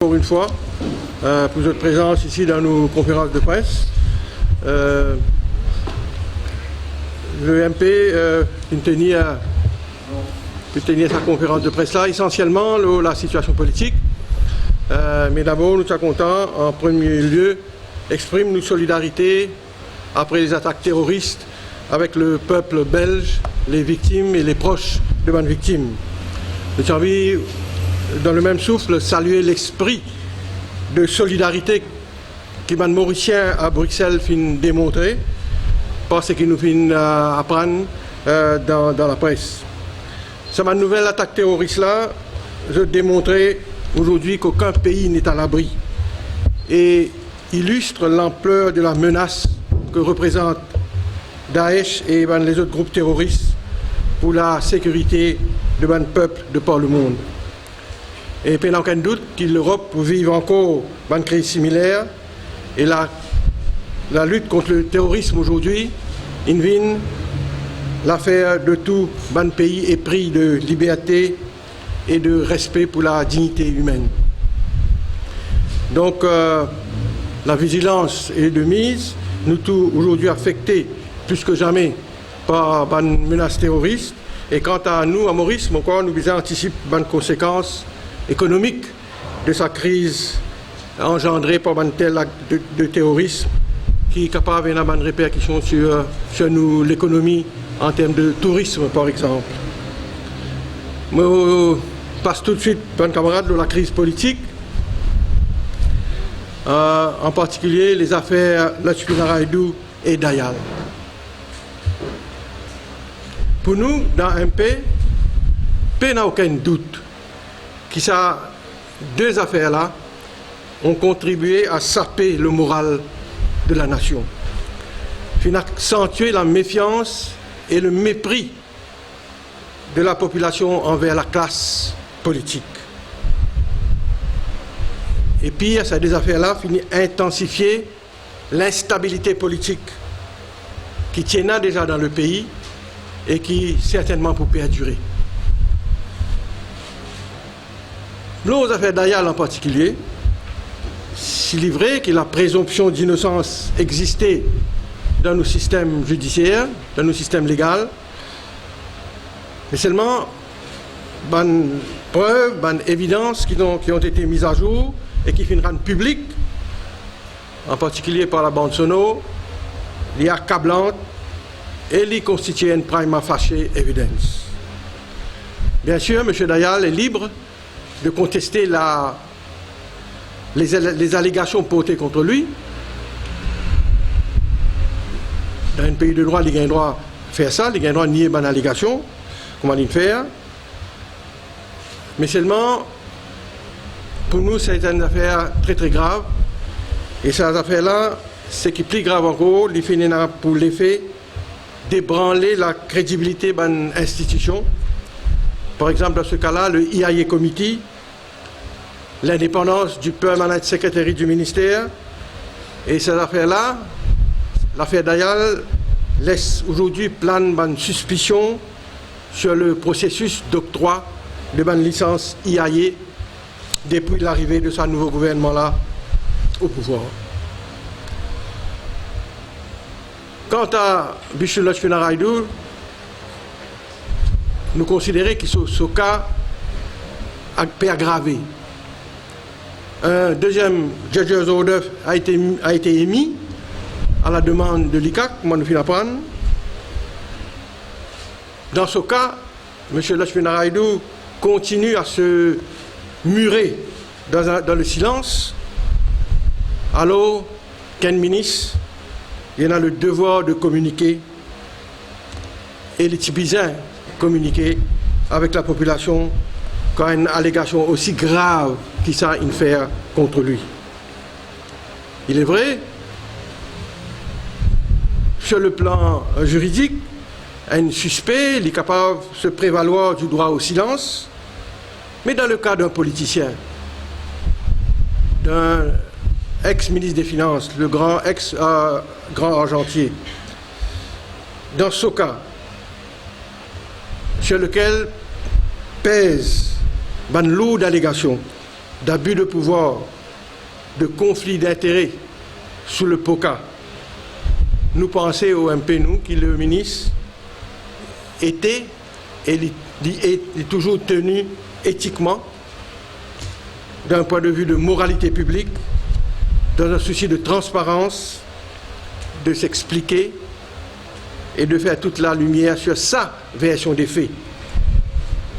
Encore une fois, pour votre présence ici dans nos conférences de presse. Le MP tenir sa conférence de presse là, essentiellement la situation politique. Mais d'abord, nous sommes contents, en premier lieu, exprimer nos solidarités après les attaques terroristes avec le peuple belge, les victimes et les proches de bonnes victimes. Nous avons envie, dans le même souffle, saluer l'esprit de solidarité qui les Mauriciens à Bruxelles fin démontrer parce qu'ils nous fin apprendre dans la presse. Cette nouvelle attaque terroriste-là, je démontrer aujourd'hui qu'aucun pays n'est à l'abri et illustre l'ampleur de la menace que représente Daesh et les autres groupes terroristes pour la sécurité de ban peuple de par le monde. Et il n'y a aucun doute que l'Europe vive encore une crise similaire et la lutte contre le terrorisme aujourd'hui, l'affaire de tout ban pays est pris de liberté et de respect pour la dignité humaine. Donc la vigilance est de mise, nous tous aujourd'hui affectés plus que jamais par une menace terroriste. Et quant à nous, à Maurice, encore, nous visons anticiper les conséquences économiques de sa crise engendrée par un tel acte de terrorisme qui est capable d'avoir une répercussion sur nous, l'économie en termes de tourisme, par exemple. Je passe tout de suite, mes camarades, de la crise politique, en particulier les affaires Lachmi Naraidou et Dayal. Pour nous, dans MP, il n'y a aucun doute que ces deux affaires-là ont contribué à saper le moral de la nation, puis accentuer la méfiance et le mépris de la population envers la classe politique. Et pire, ces deux affaires-là finissent intensifier l'instabilité politique qui tient déjà dans le pays et qui certainement pour perdurer. L'autre affaire Dayal en particulier, s'il est vrai que la présomption d'innocence existait dans nos systèmes judiciaires, dans nos systèmes légaux, mais seulement bonnes preuves, bonnes évidences qui ont été mises à jour et qui finiront publiques, en particulier par la bande sonore, les accablantes et les constituer une prima facie evidence. Bien sûr, M. Dayal est libre de contester les allégations portées contre lui. Dans un pays de droit, il a le droit de faire ça, il a le droit de nier une allégation, comment il faire. Mais seulement, pour nous, c'est une affaire très très grave. Et cette affaire-là, ce qui est plus grave encore, il finit pour l'effet d'ébranler la crédibilité de l'institution. Par exemple, dans ce cas-là, le IAE Committee, l'indépendance du Permanent Secretary du ministère, et cette affaire-là, l'affaire Dayal, laisse aujourd'hui plein de suspicions sur le processus d'octroi de bonne licence IAE depuis l'arrivée de ce nouveau gouvernement-là au pouvoir. Quant à Bichou Lachmi Naraidou, nous considérons que ce cas peut aggraver. Un deuxième judge's order a été émis à la demande de l'ICAC, comment nous finissons apprendre. Dans ce cas, M. Lachmi Naraidou continue à se murer dans le silence, alors qu'un ministre il a le devoir de communiquer et les Tibétains communiquer avec la population quand une allégation aussi grave qui ça une faire contre lui. Il est vrai, sur le plan juridique, un suspect est capable de se prévaloir du droit au silence, mais dans le cas d'un politicien, d'un ex-ministre des Finances, le grand ex-grand argentier, dans ce cas, sur lequel pèse une lourde allégation d'abus de pouvoir, de conflit d'intérêts sous le POCA, nous pensons au MP, nous, que le ministre était et est toujours tenu éthiquement, d'un point de vue de moralité publique, dans un souci de transparence, de s'expliquer et de faire toute la lumière sur sa version des faits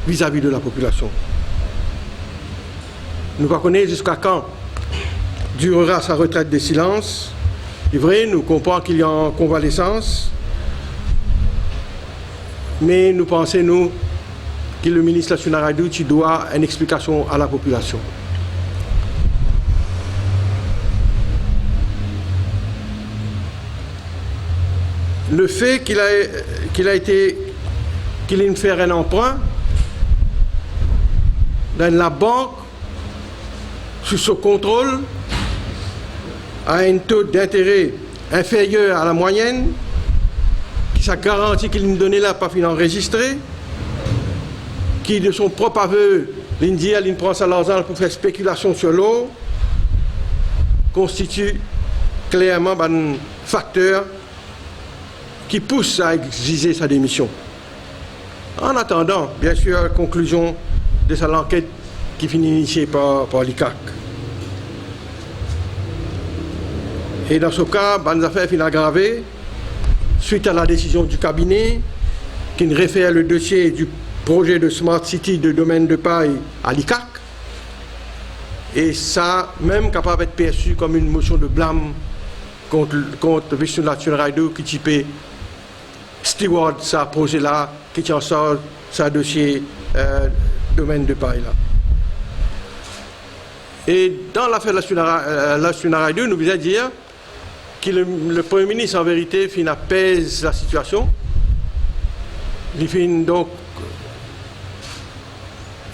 vis-à-vis de la population. Nous ne connaissons pas jusqu'à quand durera sa retraite de silence. C'est vrai, nous comprenons qu'il y a en convalescence, mais nous pensons, nous, que le ministre Lachuna Raidou doit une explication à la population. Le fait qu'il ait fait un emprunt dans la banque sous son contrôle à un taux d'intérêt inférieur à la moyenne, qui sa garantie qu'il nous donnait là, pas enregistré, qui de son propre aveu, il prend sa l'argent pour faire spéculation sur l'eau, constitue clairement un facteur qui pousse à exiger sa démission. En attendant, bien sûr, la conclusion de cette enquête qui finit initiée par l'ICAC. Et dans ce cas, les affaires finissent aggravées suite à la décision du cabinet qui réfère le dossier du projet de Smart City de domaine de paille à l'ICAC. Et ça, même capable d'être perçu comme une motion de blâme contre Vishnu Lachuna Raidou qui typait steward sa projet là, qui en sort sa dossier domaine de paille là. Et dans l'affaire Lachuna Raidou, nous voulons dire que le Premier ministre, en vérité, apaise la situation. Il fait donc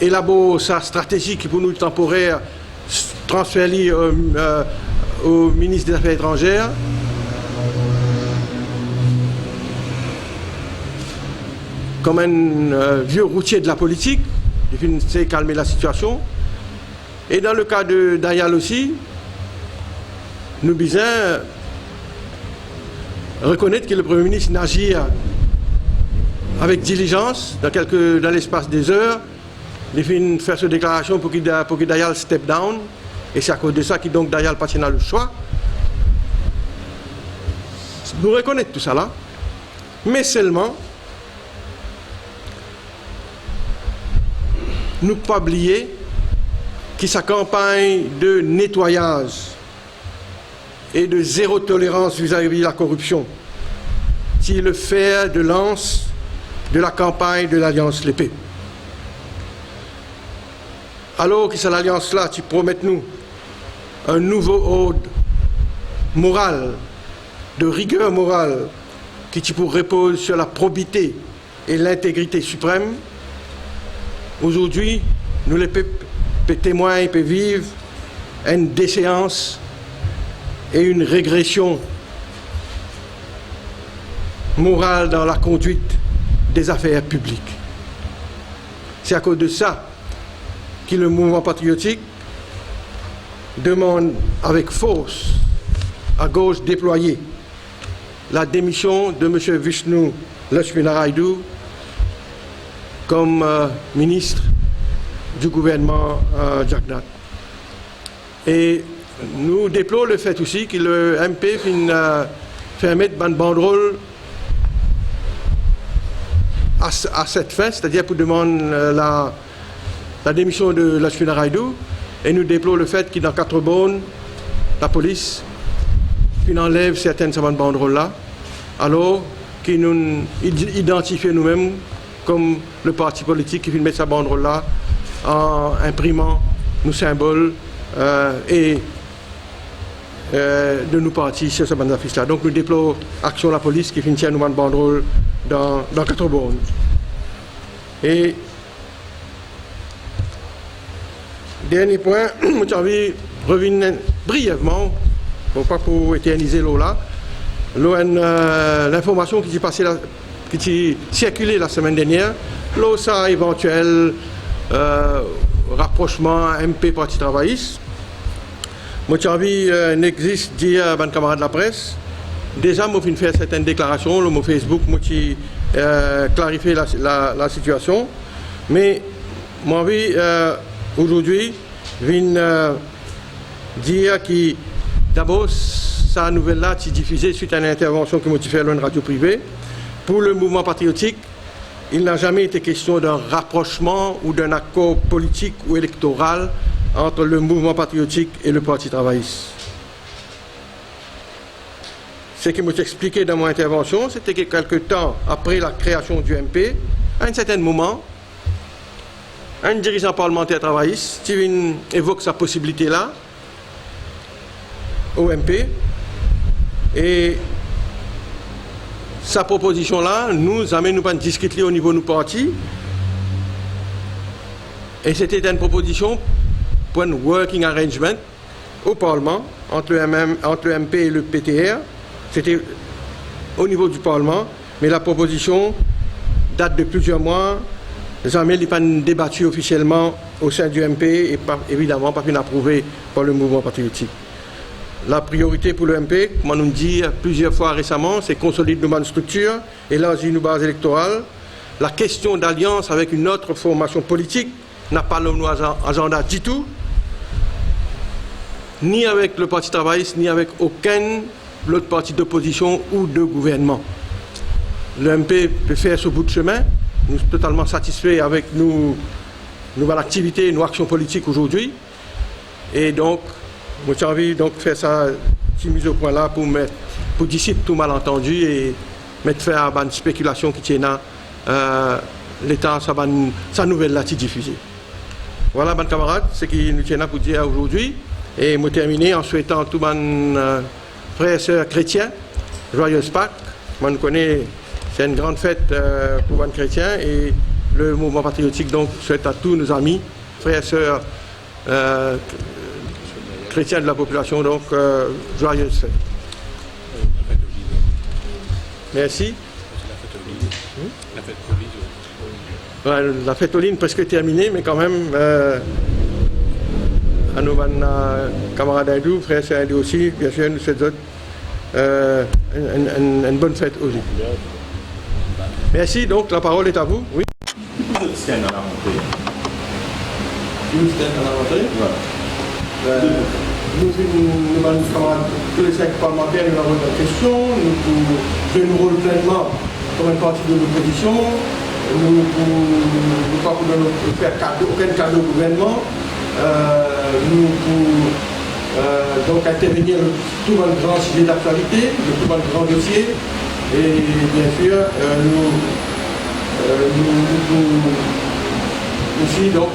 élabore sa stratégie qui pour nous temporaire transférer au ministre des Affaires étrangères. Comme un vieux routier de la politique, il sait calmer la situation. Et dans le cas de Dayal aussi, nous disons reconnaître que le Premier ministre n'agit avec diligence dans l'espace des heures. Il fait faire cette déclaration pour que Dayal step down. Et c'est à cause de ça que donc Dayal passe dans le choix. Nous reconnaissons tout ça là. Mais seulement, nous ne pouvons pas oublier que sa campagne de nettoyage et de zéro tolérance vis-à-vis de la corruption, c'est le fer de lance de la campagne de l'Alliance L'Épée. Alors que c'est l'Alliance-là qui promet nous un nouveau ordre moral, de rigueur morale, qui repose sur la probité et l'intégrité suprême, aujourd'hui, nous les témoins et vivre une déchéance et une régression morale dans la conduite des affaires publiques. C'est à cause de ça que le mouvement patriotique demande avec force à gauche déployée la démission de M. Vishnu Lachuna Raidou comme ministre du gouvernement Jagannath. Et nous déplorons le fait aussi que le MP fait mettre une banderole à cette fin, c'est-à-dire pour demander la démission de Lachuna Raidou. Et nous déplorons le fait que dans 4 bornes, la police enlève certaines de ces banderoles-là, alors qu'ils nous identifient nous-mêmes comme le parti politique qui met sa banderole-là en imprimant nos symboles et de nos partis sur ce bande d'affiches-là. Donc nous déplorons l'action de la police qui tient nous une banderole dans 4 bornes. Et dernier point, j'ai envie de revenir brièvement, pas pour éterniser l'eau là, l'information qui est circulée la semaine dernière, l'OSA éventuelle rapprochement MP Parti travailliste. Moi, j'ai envie n'existe dire à mes camarades de la presse. Déjà, moi, j'ai fait certaines déclarations sur Facebook, moi, j'ai clarifié la situation. Mais moi, envie aujourd'hui, dire que d'abord, sa nouvelle-là, c'est diffusée suite à une intervention que moi, j'ai fait dans une radio privée. Pour le mouvement patriotique, il n'a jamais été question d'un rapprochement ou d'un accord politique ou électoral entre le mouvement patriotique et le Parti travailliste. Ce que je m'ai expliqué dans mon intervention, c'était que quelques temps après la création du MP, à un certain moment, un dirigeant parlementaire travailliste, Steven évoque sa possibilité-là au MP, et sa proposition-là nous amène à discuter au niveau de nos partis, et c'était une proposition pour un working arrangement au Parlement entre le MP et le PTR. C'était au niveau du Parlement, mais la proposition date de plusieurs mois. Jamais n'est pas débattue officiellement au sein du MP et évidemment pas approuvée par le mouvement patriotique. La priorité pour le MP, comme on nous dit plusieurs fois récemment, c'est consolider nos structures, élargir nos bases électorales. La question d'alliance avec une autre formation politique n'a pas le agenda du tout, ni avec le Parti travailliste, ni avec aucun autre parti d'opposition ou de gouvernement. Le MP peut faire ce bout de chemin. Nous sommes totalement satisfaits avec nos activités, nos actions politiques aujourd'hui. Et donc, moi j'ai envie de faire ça, petite mise au point là pour dissiper tout malentendu et mettre fin à une spéculation qui tient à l'État, sa nouvelle là diffusée. Voilà, mes camarades, ce qui nous tient à pour dire aujourd'hui. Et moi terminer en souhaitant à tous mes frères et sœurs chrétiens, joyeuse Pâques. Moi, nous connaissons, c'est une grande fête pour les chrétiens et le mouvement patriotique donc souhaite à tous nos amis, frères et sœurs chrétiens de la population, donc joyeuse fête. Merci. La fête aux lignes presque terminée, mais quand même, à nos camarades hindous, frères et sœurs hindous aussi, bien sûr, nous souhaitons une bonne fête aussi. Merci, donc la parole est à vous. Oui. Vous êtes scène à la rentrée. Une scène à la rentrée. Voilà. Nous, camarades, tous les 5 parlementaires, nous avons une question. Nous jouons rôle pleinement comme un parti de l'opposition. Nous ne pouvons pas faire aucun cadeau au gouvernement. Nous pouvons donc intervenir sur tout le grand sujet d'actualité, sur tout le grand dossier. Et bien sûr, nous aussi donc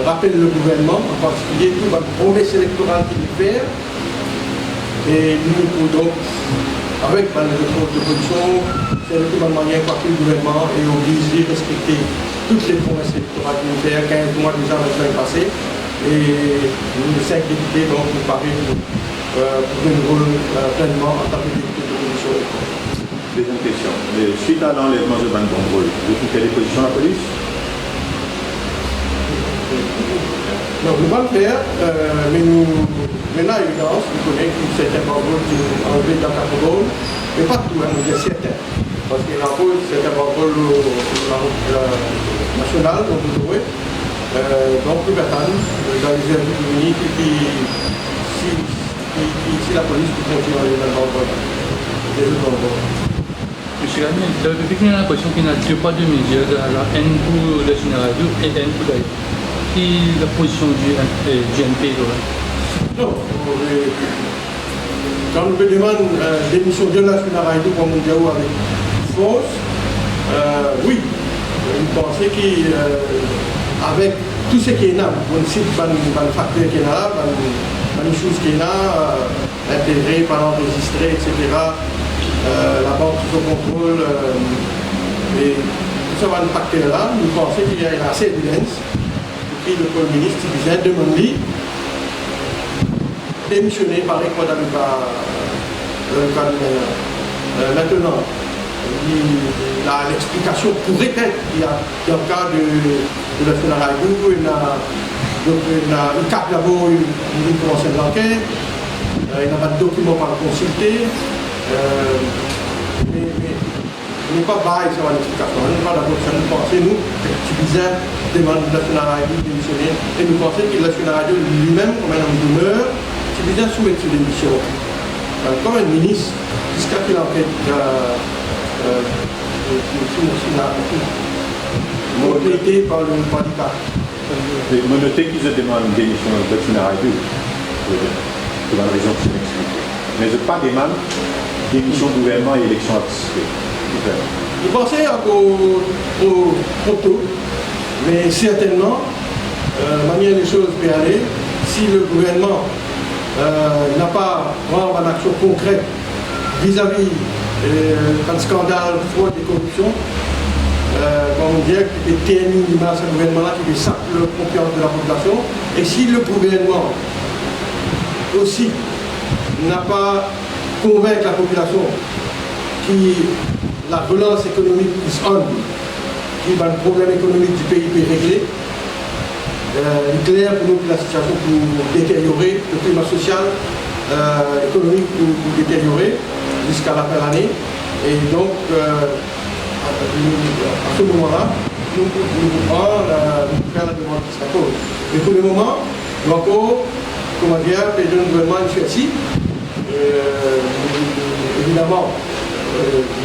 rappelle le gouvernement, en particulier tout la promesse électorale qu'il fait. Et nous pouvons donc, avec les autres oppositions, c'est de toute manière par le gouvernement et obliger à respecter toutes les promesses électorales qu'il fait, 15 mois déjà dans l'année passée. Et nous, 5 députés, donc, nous paraît pour jouer le rôle pleinement en tant que député d'opposition. Deuxième question. Suite à l'enlèvement de Van Contrôle, vous quittez les positions de la police? Non, nous allons le faire, mais nous, maintenant, à l'évidence, nous connaissons certains banderoles qui sont enlevés dans la Capodone, mais pas tout, on dit certains. Parce qu'il y a certains banderoles nationales, donc vous trouvez. Donc, plus personne, dans les services publics, si la police peut continuer à aller dans le banderole, les autres banderoles. Monsieur Gagné, depuis qu'il y a l'impression qu'il y a deux pas de mesures, alors N pour le général et N pour d'ailleurs. Qui la position du MP Non, quand on me demande l'émission de la Funaraïdo pour mon diao avec force, oui, je pense qu'avec tout ce qui est là, on cite le facteur qui est là, les choses qui est là, intégrées, enregistrées, etc., la banque sous contrôle, et tout ça va impacter là, nous pensons qu'il y a assez d'évidence. Et le Premier ministre vient de demander démissionner par exemple dans le cas de maintenant. L'explication pourrait être qu'il y a un cas de la Sénaraïdou, il capte d'abord une commence l'enquête, il n'a pas de documents à consulter, mais il n'est pas bail sur l'explication, il n'est pas d'abord ça nous pensons, nous, tu disais, demande de la Sénaraïdou de démissionner, et nous pensons que la Sénaraïdou lui-même, comme un homme d'honneur, tu disais soumettre sur l'émission. Comme un ministre, jusqu'à qu'il enquête complétée par le syndicat. Mon noté qu'ils demandent une démission de Sénaraïdou, pour une raison que je m'explique. Mais je pas demande démission du gouvernement et élection anticipée. Je pensais encore trop tôt, mais certainement, manière les choses peut aller, si le gouvernement n'a pas vraiment une action concrète vis-à-vis d'un scandale, fraude et corruption, comme on dirait que les TNI dans ce gouvernement-là qui sape la confiance de la population, et si le gouvernement aussi n'a pas convaincu la population que la relance économique is on, qui va le problème économique du pays peut régler, il est clair pour nous que la situation pour détériorer, le climat social, économique pour détériorer jusqu'à la fin de l'année. Et donc, à ce moment-là, nous pouvons faire la demande qui s'impose. Mais pour le moment, nous encore, comment dire, le gouvernement est ici. Évidemment,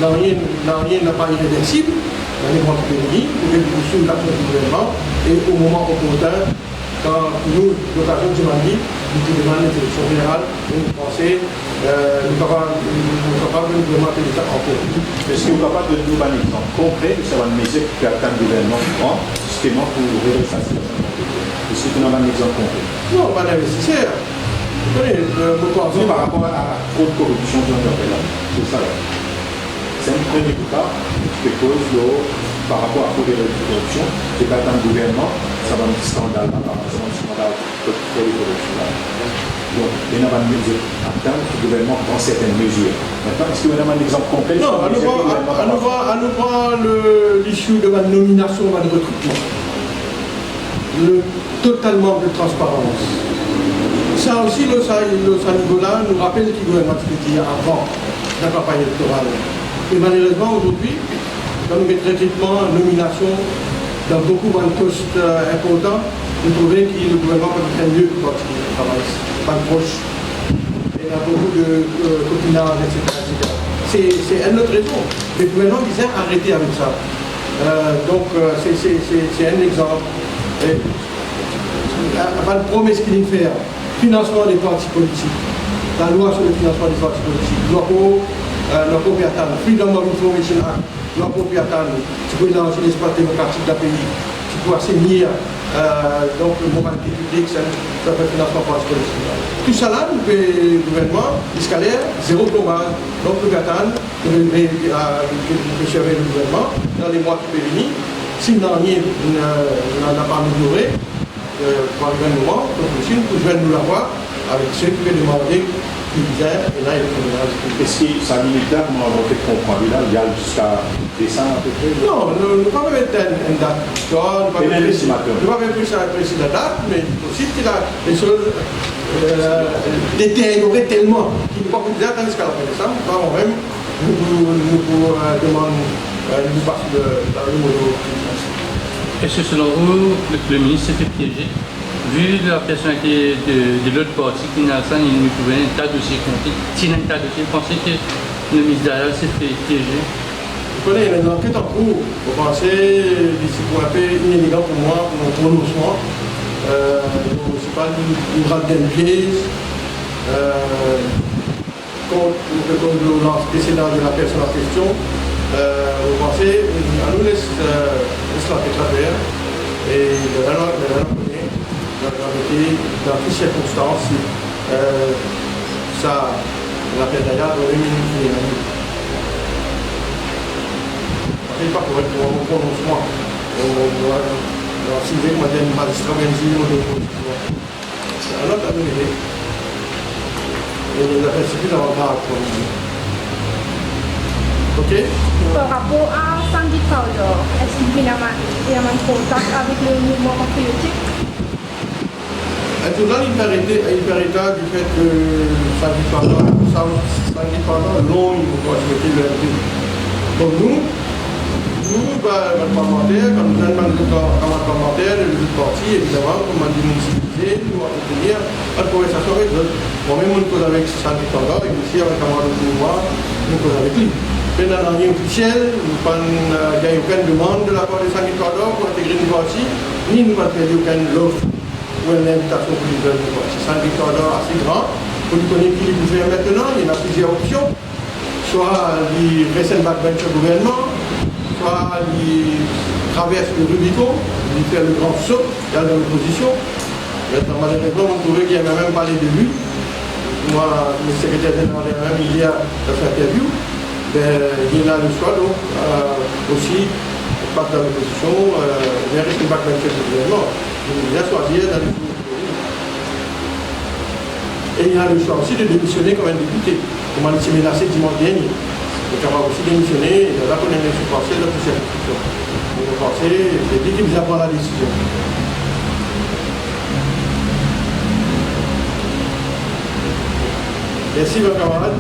rien n'a pas irréversible. Dans les grands pays, pour poursuivre l'action du gouvernement et au moment opportun, quand nous, l'occasion du Mali, nous demandons les élections générales, nous pensons nous capables de demander l'État en cours. Est-ce que vous êtes capable de nous donner un exemple concret de savoir une mesure que le gouvernement prend justement pour régler ça? Est-ce que vous avez un exemple concret? Non, pas d'investisseur. Vous connaissez, par rapport à la trop de corruption dans le pays. C'est ça. C'est un premier cas qui cause par rapport à la corruption. C'est pas dans le gouvernement, ça va un scandale là-bas, ça va un scandale de corruption là. Donc, il y a une mesure à attendre que le gouvernement prend certaines mesures. Maintenant, est-ce que vous avez un exemple concret? Non, à nous voir l'issue de la nomination ou de recrutement. Le total manque de transparence. Ça aussi, le niveau-là nous rappelle qu'il gouvernement était avant la campagne électorale. Et malheureusement, aujourd'hui, dans nos recrutements, nomination, dans beaucoup de postes importants, nous trouvons que le gouvernement peut faire mieux que continuer le travail. Pas proche. Il y a beaucoup de copinage, etc. C'est une autre raison. Le gouvernement disait arrêter avec ça. Donc, c'est un exemple. Avant de promesse qu'il y faire, financement des partis politiques, la loi sur le financement des partis politiques, Freedom of Information Act, tu peux lancer l'espace démocratique d'un pays, tu peux assainir le moralité publique, ça fait financement parti politique. Tout ça là, le gouvernement, l'escalaire, zéro chômage. Donc le Gatan, le surveiller le gouvernement dans les mois qui peuvent venir. S'il n'a pas amélioré, pour arriver un moment, donc le Chine, vous nous l'avoir avec ceux qui veulent demander qui disaient, et là il est est-ce que ça limite là, comment on fait comprendre là, il y a jusqu'à décembre à peu près? Non, nous ne pouvons pas mettre une date. Nous ne pouvons pas mettre plus précis la date, mais aussi qu'il a les choses détériorées tellement qu'il ne peut pas vous dire jusqu'à la fin décembre, moi-même, nous demandons nous passer le mot. Est-ce que selon vous, le ministre s'est fait piéger? Vu la personnalité de l'autre parti qui n'a pas il nous trouvait un tas de dossiers compris. S'il a un tas de dossiers, vous pensez que le ministre d'Allah s'est fait piéger? Vous connaissez, il y a une enquête en cours. Vous pensez, d'ici pour un peu inélégant pour moi, pour mon prononcement. Je ne sais pas, une grande piège contre le précédent de la personne en question. Vous pensez, à nous laisse l'enquête la faire. Et maintenant, connaît la vérité dans toutes circonstances. Ça, l'affaire d'ailleurs, doit éliminer la vie. Ce n'est pas correct pour mon prononcement. Si vous voulez, moi, j'ai un magistrat organisé, c'est un autre à nous aider. Et les affaires, c'est plus avant grave, comme on dit. Ok? Par rapport à Sandy Powder, est-ce qu'il vient en contact avec le mouvement patriotique? Et tout là, il paraît état du fait que Sandy Powder, long, il faut pas souhaiter le RP. Comme nous, notre parlementaire, comme nous avons un parlementaire, le parti, évidemment, comme on dit municipalisé, nous allons tenir une conversation avec eux. Moi-même, on cause avec Sandy Powder, et ici, avec un camarade de pouvoir, nous cause avec lui. Mais dans rien officiel, nous n'avons gagné aucune demande de la part de Sandy Powder pour intégrer le parti, ni nous n'avons fait aucune offre ou une invitation pour le parti. Sandy Powder est assez grand. Pour nous connaître qui vous fait maintenant, il y a plusieurs options. Soit il reste un backbench au gouvernement, soit il traverse le Rubicon, il fait le grand saut, il y a dans l'opposition. Maintenant, malheureusement, on trouvait qu'il y avait même parlé de lui. Moi, le secrétaire général a même il y a dans cette interview. Il a le choix, donc, aussi, pas dans l'opposition, il reste un backbench au gouvernement. Il a choisi dans les et il a le choix aussi de démissionner comme un député. Comme on a été menacé dimanche dernier. Donc on va aussi démissionner, et là on a une subvention de toute circonscription. Donc on va penser, c'est lui qui nous apprend la décision. Merci mon camarade.